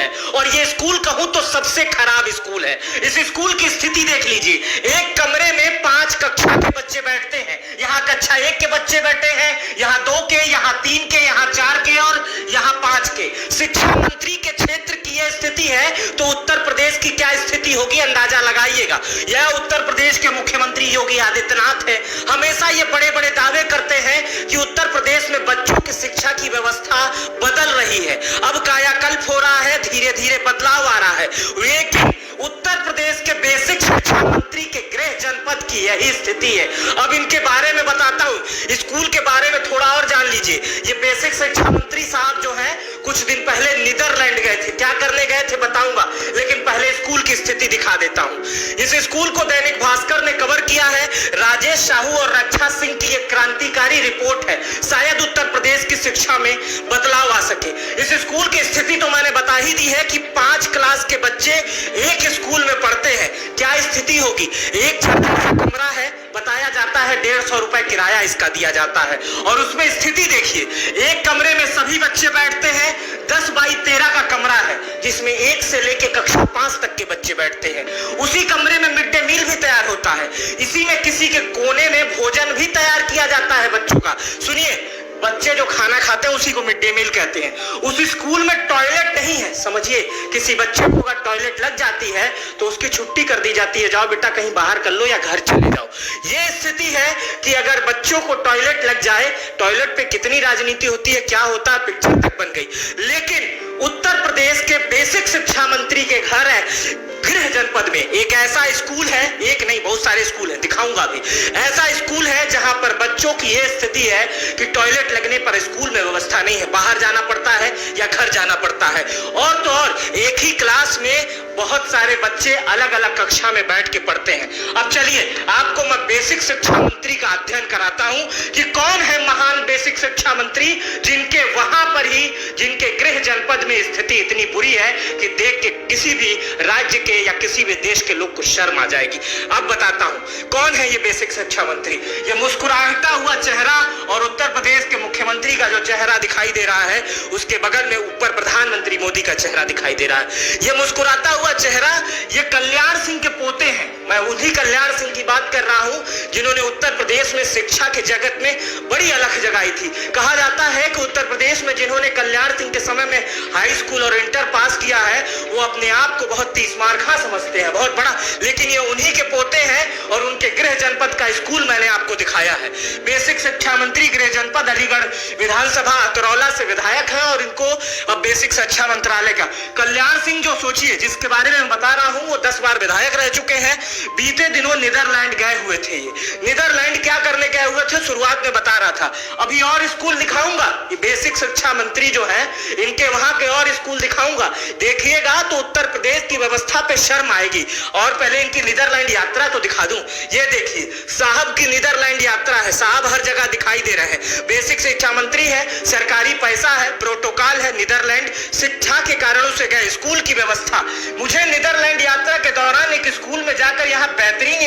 है और ये स्कूल कहूं तो सबसे खराब स्कूल है। इस स्कूल की स्थिति देख लीजिए, एक कमरे में 5 कक्षा के बच्चे बैठते हैं। यहाँ कक्षा 1 के बच्चे बैठे हैं, यहाँ 2 के, यहाँ 3 के, यहाँ 4 के और यहाँ 5 के। शिक्षा मंत्री के क्षेत्र की यह स्थिति है तो उत्तर प्रदेश की क्या स्थिति होगी अंदाजा लगाइएगा। यह उत्तर प्रदेश के मुख्यमंत्री योगी आदित्यनाथ है। हमेशा ये बड़े बड़े दावे करते हैं कि उत्तर प्रदेश में बच्चों की शिक्षा की व्यवस्था बदल रही है, अब कायाकल्प हो रहा है, धीरे धीरे बदलाव आ रहा है। लेकिन उत्तर प्रदेश के बेसिक शिक्षा मंत्री के गृह जनपद की यही स्थिति है। अब इनके बारे में बताता हूं, स्कूल के बारे में थोड़ा और जान लीजिए। ये बेसिक शिक्षा मंत्री साहब जो हैं कुछ दिन पहले नीदरलैंड गए थे। क्या करने गए थे बताऊंगा, लेकिन पहले स्कूल की स्थिति दिखा देता हूं। इस स्कूल को दैनिक भास्कर ने कवर किया है। राजेश साहू और रक्षा सिंह की एक क्रांतिकारी रिपोर्ट है, शायद उत्तर प्रदेश की शिक्षा में बदलाव आ सके। इस स्कूल की स्थिति तो मैंने बता ही दी है कि 5 क्लास के बच्चे एक स्कूल में पढ़ते हैं। क्या स्थिति होगी, एक छोटा सा कमरा है, बताया जाता है 150 रुपए किराया इसका दिया जाता है। और उसमें स्थिति देखिए, एक कमरे में सभी बच्चे बैठते हैं, 10 बाई 13 का कमरा है जिसमें 1 से लेकर कक्षा 5 तक के बच्चे बैठते हैं। उसी कमरे में मिड डे मील भी तैयार होता है, इसी में किसी के कोने में भोजन भी तैयार किया जाता है बच्चों का। सुनिए, बच्चे जो खाना खाते हैं उसी को मिड डे मील कहते हैं। उस स्कूल में टॉयलेट नहीं है। समझिए, किसी बच्चे को अगर टॉयलेट लग जाती है तो उसकी छुट्टी कर दी जाती है, जाओ बेटा कहीं बाहर कर लो या घर चले जाओ। ये स्थिति है कि अगर बच्चों को टॉयलेट लग जाए, टॉयलेट पे कितनी राजनीति होती है, क्या होता है, पिक्चर तक बन गई। लेकिन उत्तर प्रदेश के बेसिक शिक्षा मंत्री के घर है गृह जनपद में एक ऐसा स्कूल है, एक नहीं बहुत सारे स्कूल हैं, दिखाऊंगा भी। ऐसा स्कूल है जहां पर बच्चों की यह स्थिति है कि टॉयलेट लगने पर स्कूल में व्यवस्था नहीं है, बाहर जाना पड़ता है या घर जाना पड़ता है। और तो और एक ही क्लास में बहुत सारे बच्चे अलग अलग कक्षा में बैठ के पढ़ते हैं। अब चलिए आपको मैं बेसिक शिक्षा मंत्री का अध्ययन कराता हूं कि कौन है महान बेसिक शिक्षा मंत्री जिनके वहां पर ही, जिनके गृह जनपद में स्थिति इतनी बुरी है कि देख के किसी भी राज्य के या किसी भी देश के लोग को शर्म आ जाएगी। अब बताता हूं कौन है ये बेसिक शिक्षा मंत्री। ये मुस्कुराता हुआ चेहरा और उत्तर प्रदेश के मुख्यमंत्री का जो चेहरा दिखाई दे रहा है उसके बगल में ऊपर प्रधानमंत्री मोदी का चेहरा दिखाई दे रहा है। ये मुस्कुराता हुआ चेहरा ये कल्याण सिंह के पोते हैं। मैं उन्हीं कल्याण सिंह की बात कर रहा हूं जिन्होंने उत्तर प्रदेश में शिक्षा के जगत में बड़ी अलख जगाई थी। कहा जाता है कि उत्तर प्रदेश में जिन्होंने कल्याण सिंह के समय में हाई स्कूल और इंटर पास किया है वो अपने आप को बहुत तीसमारखा समझते हैं, बहुत बड़ा, लेकिन ये उन्हीं के पोते हैं। और उनके गृह जनपद का स्कूल मैंने आपको दिखाया है। बेसिक शिक्षा मंत्री गृह जनपद अलीगढ़ विधानसभा अतरौला से विधायक है और इनको अब बेसिक शिक्षा मंत्रालय का कल्याण सिंह जो सोचिए जिसके बारे में मैं बता रहा हूं वो 10 बार विधायक रह चुके हैं। बीते दिनों नीदरलैंड गए हुए थे। ये नीदरलैंड क्या करने गए हुए थे शुरुआत में बता रहा था, अभी और स्कूल दिखाऊंगा। ये बेसिक शिक्षा मंत्री जो है इनके वहां के और स्कूल दिखाऊंगा, देखिएगा तो उत्तर प्रदेश की व्यवस्था पे शर्म आएगी। और पहले इनकी नीदरलैंड यात्रा तो दिखा दूं। ये देखिए साहब की नीदरलैंड यात्रा है, साहब हर जगह दिखाई दे रहे हैं। बेसिक शिक्षा मंत्री है, सरकारी पैसा है, प्रोटोकॉल है, नीदरलैंड शिक्षा के कारणों से गए, स्कूल की व्यवस्था। मुझे नीदरलैंड यात्रा के दौरान एक स्कूल में जाकर यहाँ बेहतरीन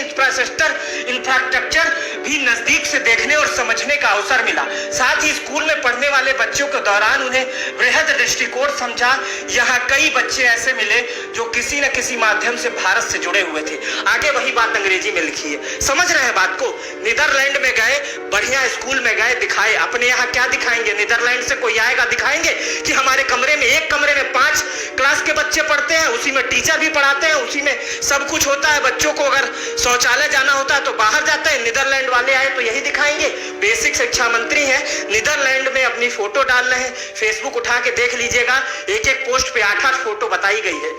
इंफ्रास्ट्रक्चर भी नजदीक से देखने और समझने का अवसर मिला। साथ ही स्कूल में पढ़ने वाले बच्चों के दौरान उन्हें बृहद दृष्टिकोण समझा। यहाँ कई बच्चे ऐसे मिले जो किसी न किसी माध्यम से भारत से जुड़े हुए थे। आगे वही बात अंग्रेजी में लिखी है, समझ रहे हैं बात को। नीदरलैंड में गए, बढ़िया स्कूल में गए, दिखाए। अपने यहाँ क्या दिखाएंगे, नीदरलैंड से कोई आएगा दिखाएंगे कि हमारे कमरे में, एक कमरे में 5 क्लास के बच्चे पढ़ते हैं, उसी में टीचर भी पढ़ाते हैं, उसी में सब कुछ होता है। बच्चों को अगर शौचालय जाना होता है तो बाहर जाता है। नीदरलैंड वाले आए तो यही दिखाएंगे। बेसिक शिक्षा मंत्री हैं, नीदरलैंड में अपनी फोटो डाल रहे हैं। फेसबुक उठा के देख लीजिएगा, एक एक पोस्ट पे 8-8 फोटो बताई गई है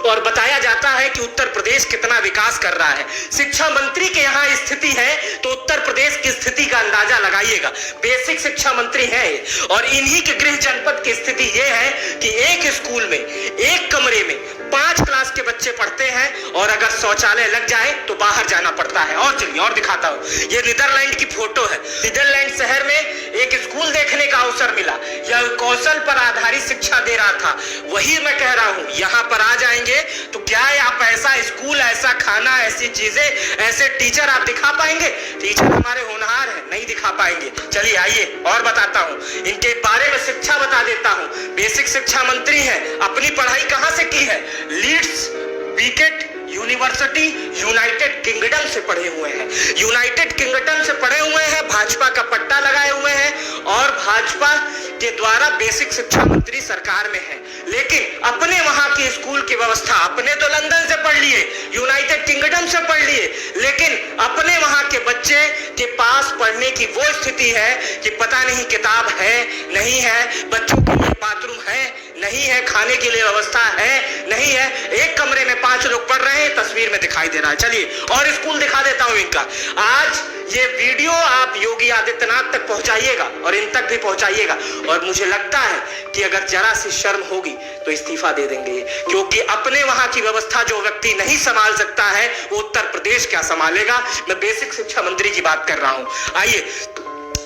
और बताया जाता है कि उत्तर प्रदेश कितना विकास कर रहा है। शिक्षा मंत्री के यहाँ स्थिति है तो उत्तर प्रदेश की स्थिति का अंदाजा लगाइएगा। बेसिक शिक्षा मंत्री है और इन्हीं के गृह जनपद की स्थिति यह है कि एक स्कूल में, एक कमरे में 5 क्लास के बच्चे बच्चे पढ़ते हैं और अगर शौचालय लग जाए तो बाहर जाना पड़ता है। और चलिए और दिखाता हूँ, ये नीदरलैंड की फोटो है। नीदरलैंड शहर में एक स्कूल देखने का अवसर मिला, यह कौशल पर आधारित शिक्षा दे रहा था। वही मैं कह रहा हूँ, यहाँ पर आ जाएंगे तो क्या आप ऐसा स्कूल, ऐसा खाना, ऐसी चीजें, ऐसे टीचर आप दिखा पाएंगे? टीचर हमारे होनहार है, नहीं दिखा पाएंगे। चलिए आइए और बताता हूँ, इनके बारे में शिक्षा बता देता हूँ। बेसिक शिक्षा मंत्री है, अपनी पढ़ाई कहां से की है? लीड्स बीकेट यूनिवर्सिटी यूनाइटेड किंगडम से पढ़े हुए हैं, यूनाइटेड किंगडम से पढ़े हुए हैं, भाजपा का पट्टा लगाए हुए हैं और भाजपा के द्वारा बेसिक शिक्षा मंत्री सरकार में है। लेकिन अपने वहां की स्कूल की व्यवस्था, अपने तो लंदन से पढ़ लिए, यूनाइटेड किंगडम से पढ़ लिए, लेकिन अपने वहां के बच्चे के पास पढ़ने की वो स्थिति है कि पता नहीं किताब है नहीं है, बच्चों के लिए बाथरूम है नहीं है, खाने के लिए व्यवस्था है नहीं है, एक कमरे में 5 लोग पढ़ रहे हैं, तस्वीर में दिखाई दे रहा है। चलिए और स्कूल दिखा देता हूं इनका। आज ये वीडियो आप योगी आदित्यनाथ तक पहुंचाइएगा और इन तक भी पहुंचाइएगा, और मुझे लगता है कि अगर जरा सी शर्म होगी तो इस्तीफा दे देंगे, क्योंकि अपने वहां की व्यवस्था जो व्यक्ति नहीं संभाल सकता है वो उत्तर प्रदेश क्या संभालेगा। मैं बेसिक शिक्षा मंत्री की बात कर रहा हूं। आइए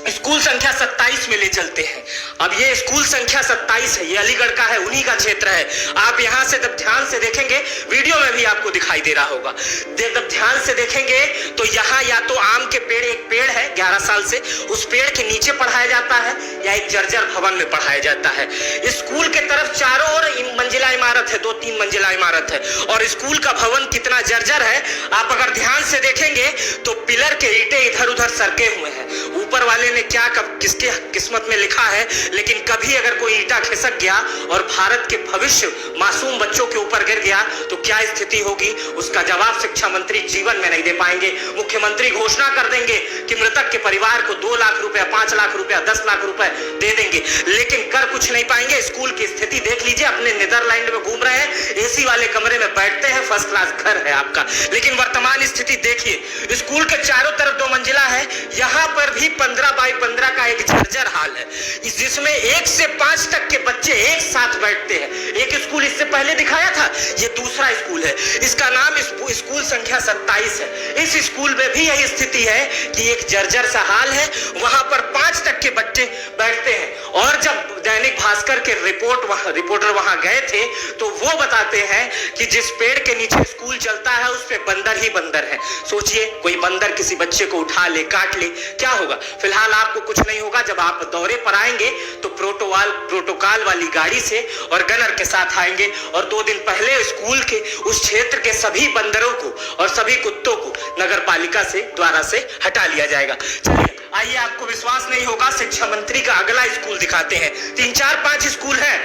स्कूल संख्या 27 में ले चलते हैं। अब ये स्कूल संख्या 27 है, ये अलीगढ़ का है, उन्हीं का क्षेत्र है। आप यहां से जब ध्यान से देखेंगे, वीडियो में भी आपको दिखाई दे रहा होगा, जब ध्यान से देखेंगे तो यहाँ या तो आम के पेड़, एक पेड़ है 11 साल से, उस पेड़ के नीचे पढ़ाया जाता है या एक जर्जर भवन में पढ़ाया जाता है। स्कूल के तरफ चारों ओर मंजिला इमारत है, 2-3 मंजिला इमारत है, और स्कूल का भवन कितना जर्जर है आप अगर ध्यान से देखेंगे तो पिलर के ईंटें इधर उधर सरके हुए हैं। ऊपर वाले ने क्या कब किसके किस्मत में लिखा है, लेकिन कभी अगर कोई ईंटा खिसक गया और भारत के भविष्य मासूम बच्चों के ऊपर गिर गया तो क्या स्थिति होगी, उसका जवाब शिक्षा मंत्री जीवन में नहीं दे पाएंगे। मुख्यमंत्री घोषणा कर देंगे कि मृतक के परिवार को 2 लाख रुपया, 5 लाख रुपया, 10 लाख रुपए दे देंगे, लेकिन कर कुछ नहीं पाएंगे। स्कूल की स्थिति देख लीजिए, अपने नीदरलैंड में घूम रहे हैं, एसी वाले कमरे में बैठते हैं, फर्स्ट क्लास घर है आपका, लेकिन वर्तमान स्थिति देखिए। स्कूल के चारों तरफ 2 मंजिला है, यहां पर भी 15 बाई 15 का एक जर्जर हाल है, जिसमें 1 से 5 तक के बच्चे एक साथ बैठते हैं। एक स्कूल इससे पहले दिखाया था, ये दूसरा स्कूल है, इसका नाम स्कूल संख्या 27 है। इस स्कूल में भी यही स्थिति है कि एक जर्जर सा हाल है, वहां पर 5 तक के बच्चे बैठते हैं। और जब दैनिक भास्कर के रिपोर्टर वहां गए थे तो वो बताते हैं कि जिस पेड़ के नीचे स्कूल चलता है उस पे बंदर ही बंदर है। सोचिए कोई बंदर किसी बच्चे को उठा ले, काट ले, क्या होगा? फिलहाल आपको कुछ नहीं होगा। जब आप दौरे पर आएंगे तो प्रोटोकॉल वाली गाड़ी से और गनर के साथ आएंगे, और 2 दिन पहले स्कूल के उस क्षेत्र के सभी बंदरों को और सभी कुत्तों को नगर पालिका से द्वारा से हटा लिया जाएगा। चलिए आइए, आपको विश्वास नहीं होगा, शिक्षा मंत्री का अगला स्कूल दिखाते हैं। 3, 4, 5 स्कूल है,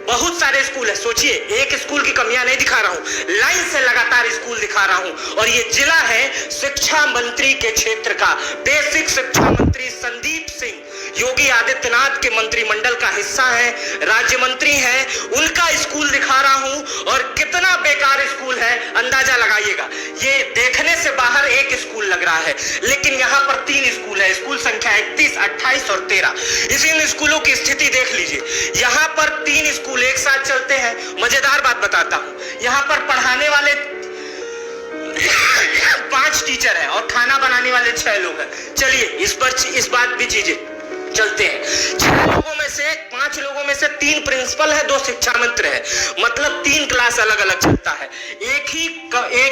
बहुत सारे स्कूल है। सोचिए, एक स्कूल की कमियां नहीं दिखा रहा हूं, लाइन से लगातार स्कूल दिखा रहा हूं, और ये जिला है शिक्षा मंत्री के क्षेत्र का। बेसिक शिक्षा मंत्री संदीप सिंह योगी आदित्यनाथ के मंत्रिमंडल का हिस्सा है, राज्य मंत्री हैं, उनका स्कूल दिखा रहा हूं, और कितना बेकार स्कूल है अंदाजा लगाइएगा। ये देखने से बाहर एक स्कूल लग रहा है, लेकिन यहाँ पर 3 स्कूल है, स्कूल संख्या 31, 28 और 13। इन स्कूलों की स्थिति देख लीजिए, यहाँ पर 3 स्कूल एक साथ चलते हैं। मजेदार बात बताता हूं, यहाँ पर पढ़ाने वाले 5 टीचर हैं और खाना बनाने वाले 6 लोग हैं। चलिए इस बात भी चीजें चलते हैं। 6 लोगों में से 5 लोगों में से 3 प्रिंसिपल है, 2 शिक्षा मंत्री है, मतलब 3 क्लास अलग अलग चलता है। एक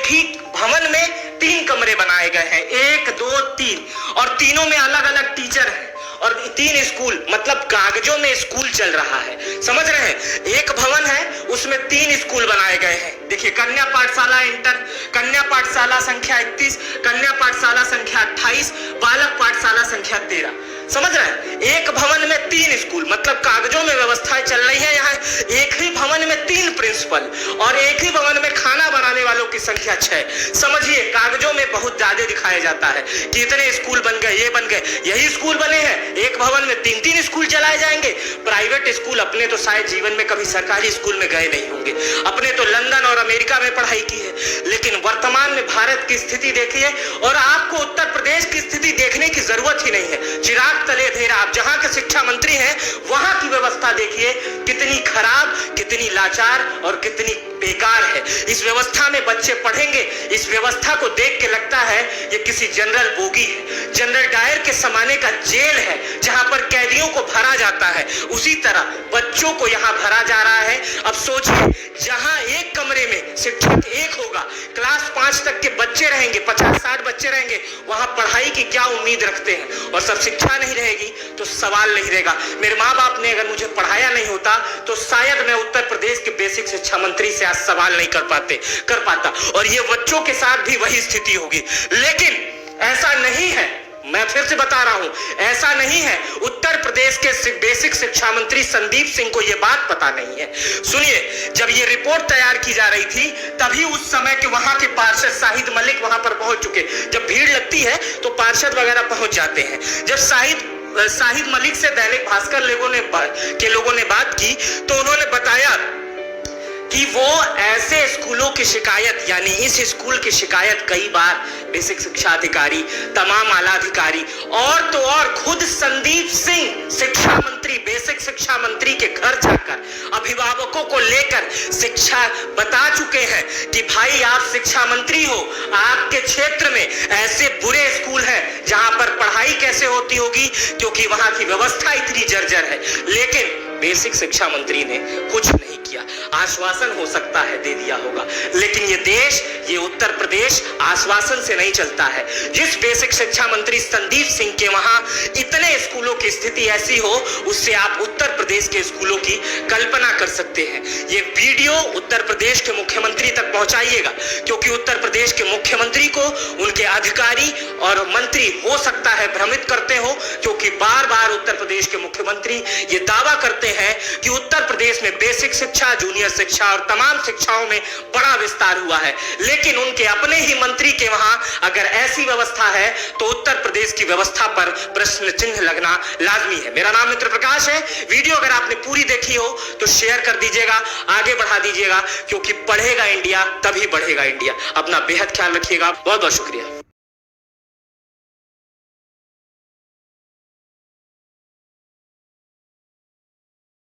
ही भवन में 3 कमरे बनाए गए हैं, 1, 2, 3, और तीनों में अलग अलग टीचर हैं, और 3 स्कूल, मतलब कागजों में स्कूल चल रहा है। समझ रहे हैं? एक भवन है, उसमें 3 स्कूल बनाए गए हैं। देखिए, कन्या पाठशाला इंटर, कन्या पाठशाला संख्या 31, कन्या पाठशाला संख्या 28, बालक पाठशाला संख्या 13। समझ रहे हैं? एक भवन में 3 स्कूल, मतलब कागजों में व्यवस्थाएं चल रही है। यहाँ एक ही भवन में 3 प्रिंसिपल और एक ही भवन में खाना बनाने वालों की संख्या 6। समझिए, कागजों में बहुत ज्यादा दिखाया जाता है कि इतने स्कूल बन गए, ये बन गए। यही स्कूल बने हैं, एक भवन में 3-3 स्कूल चलाए जाएंगे। प्राइवेट स्कूल अपने तो शायद जीवन में कभी सरकारी स्कूल में गए नहीं होंगे, अपने तो लंदन और अमेरिका में पढ़ाई की है, लेकिन वर्तमान में भारत की स्थिति देखिए, और आपको उत्तर प्रदेश की स्थिति देखने की जरूरत ही नहीं है। चिराग तले अंधेरा, आप जहां के शिक्षा मंत्री हैं वहां की व्यवस्था देखिए, कितनी खराब, कितनी लाचार और कितनी बेकार है। इस व्यवस्था व्यवस्था में बच्चे पढ़ेंगे, इस व्यवस्था को देख के लगता है ये किसी जनरल बोगी है, जनरल डायर के जमाने का जेल है जहां पर कैदियों को भरा जाता है। उसी तरह बच्चों को यहां भरा जा रहा है। अब सोचिए, जहां एक कमरे में शिक्षक एक होगा, क्लास 5 तक के बच्चे रहेंगे, 50-60 बच्चे रहेंगे, वहां पढ़ाई की क्या उम्मीद रखते हैं? और सब शिक्षा नहीं रहेगी तो सवाल नहीं रहेगा। मेरे माँ बाप ने अगर मुझे पढ़ाया नहीं होता तो शायद मैं उत्तर प्रदेश के बेसिक शिक्षा मंत्री से आज सवाल नहीं कर पाता, और ये बच्चों के साथ भी वही स्थिति होगी। लेकिन ऐसा नहीं है, मैं फिर से बता रहा हूं, ऐसा नहीं है। उत्तर प्रदेश के बेसिक शिक्षा मंत्री संदीप सिंह को यह बात पता नहीं है। सुनिए, जब यह रिपोर्ट तैयार की जा रही थी तभी उस समय के वहां के पार्षद शाहिद मलिक वहां पर पहुंच चुके। जब भीड़ लगती है तो पार्षद वगैरह पहुंच जाते हैं। जब शाहिद मलिक से दैनिक भास्कर लोगों ने बात की तो उन्होंने बताया कि वो ऐसे स्कूलों की शिकायत, यानी इस स्कूल की शिकायत कई बार बेसिक शिक्षा अधिकारी, तमाम आला अधिकारी और तो और खुद संदीप सिंह शिक्षा मंत्री, बेसिक शिक्षा मंत्री के घर जाकर अभिभावकों को लेकर शिक्षा बता चुके हैं कि भाई आप शिक्षा मंत्री हो, आपके क्षेत्र में ऐसे बुरे स्कूल हैं जहां पर पढ़ाई कैसे होती होगी, क्योंकि वहां की व्यवस्था इतनी जर्जर है। लेकिन बेसिक शिक्षा मंत्री ने कुछ नहीं किया। आश्वासन हो सकता है दे दिया होगा, लेकिन ये देश, ये उत्तर प्रदेश आश्वासन से नहीं चलता है। जिस बेसिक शिक्षा मंत्री संदीप सिंह के वहां इतने स्कूलों की स्थिति ऐसी हो, उससे आप उत्तर प्रदेश के स्कूलों की कल्पना कर सकते हैं। ये वीडियो उत्तर प्रदेश के मुख्यमंत्री तक पहुंचाइएगा, क्योंकि उत्तर प्रदेश के मुख्यमंत्री को उनके अधिकारी और मंत्री हो सकता है भ्रमित करते हो, क्योंकि बार बार उत्तर प्रदेश के मुख्यमंत्री ये दावा करते हैं कि उत्तर प्रदेश में बेसिक शिक्षा, जूनियर शिक्षा और तमाम शिक्षाओं में बड़ा विस्तार हुआ है। लेकिन उनके अपने ही मंत्री के वहां अगर ऐसी व्यवस्था है तो उत्तर प्रदेश की व्यवस्था पर प्रश्न चिन्ह लगना लाजमी है। मेरा नाम मित्र प्रकाश है। वीडियो अगर आपने पूरी देखी हो तो शेयर कर दीजिएगा, आगे बढ़ा दीजिएगा, क्योंकि पढ़ेगा इंडिया तभी बढ़ेगा इंडिया। अपना बेहद ख्याल रखिएगा। बहुत बहुत शुक्रिया।